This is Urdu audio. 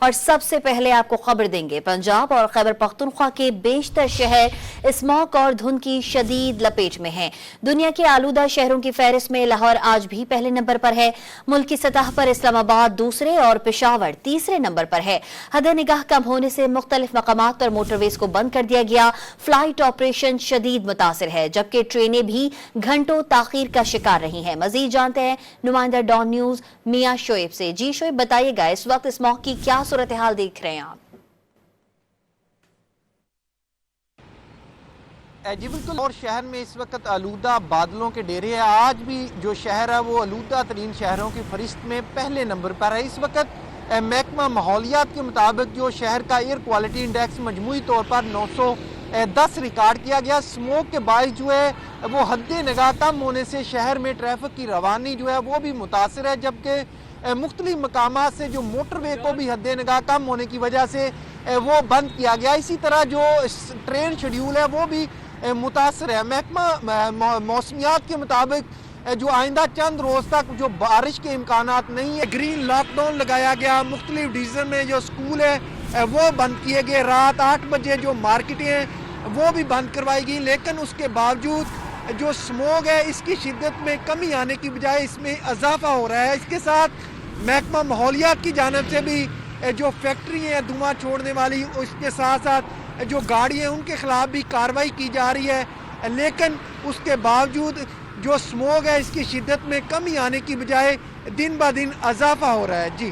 اور سب سے پہلے آپ کو خبر دیں گے پنجاب اور خیبر پختونخوا کے بیشتر شہر اسموگ اور دھند کی شدید لپیٹ میں ہیں۔ دنیا کے آلودہ شہروں کی فہرست میں لاہور آج بھی پہلے نمبر پر ہے۔ ملک کی سطح پر اسلام آباد دوسرے اور پشاور تیسرے نمبر پر ہے۔ حد نگاہ کم ہونے سے مختلف مقامات پر موٹر ویز کو بند کر دیا گیا۔ فلائٹ آپریشن شدید متاثر ہے جبکہ ٹرینیں بھی گھنٹوں تاخیر کا شکار رہی ہیں۔ مزید جانتے ہیں نمائندہ ڈان نیوز میاں شعیب سے۔ جی شعیب، بتائیے گا اس وقت اسموگ کی کیا صورتحال دیکھ رہے ہیں آپ؟ جی بالکل، اور شہر میں اس وقت آلودہ بادلوں کے ڈیرے ہیں۔ آج بھی جو شہر ہے وہ آلودہ ترین شہروں کی فہرست میں پہلے نمبر پر ہے۔ اس وقت محکمہ ماحولیات کے مطابق جو شہر کا ایئر کوالٹی انڈیکس مجموعی طور پر 910 ریکارڈ کیا گیا۔ اسموگ کے باعث جو ہے وہ حد نگاہ کم ہونے سے شہر میں ٹریفک کی روانی جو ہے وہ بھی متاثر ہے، جبکہ مختلف مقامات سے جو موٹر وے کو بھی حد نگاہ کم ہونے کی وجہ سے وہ بند کیا گیا۔ اسی طرح جو ٹرین شیڈیول ہے وہ بھی متاثر ہے۔ محکمہ موسمیات کے مطابق جو آئندہ چند روز تک جو بارش کے امکانات نہیں ہے۔ گرین لاک ڈاؤن لگایا گیا، مختلف ڈویژن میں جو سکول ہے وہ بند کیے گئے۔ رات 8 بجے جو مارکیٹیں ہیں وہ بھی بند کروائی گئی، لیکن اس کے باوجود جو اسموگ ہے اس کی شدت میں کمی آنے کی بجائے اس میں اضافہ ہو رہا ہے۔ اس کے ساتھ محکمہ ماحولیات کی جانب سے بھی جو فیکٹری ہیں دھواں چھوڑنے والی، اس کے ساتھ ساتھ جو گاڑی ہیں ان کے خلاف بھی کارروائی کی جا رہی ہے، لیکن اس کے باوجود جو اسموگ ہے اس کی شدت میں کمی آنے کی بجائے دن بہ دن اضافہ ہو رہا ہے۔ جی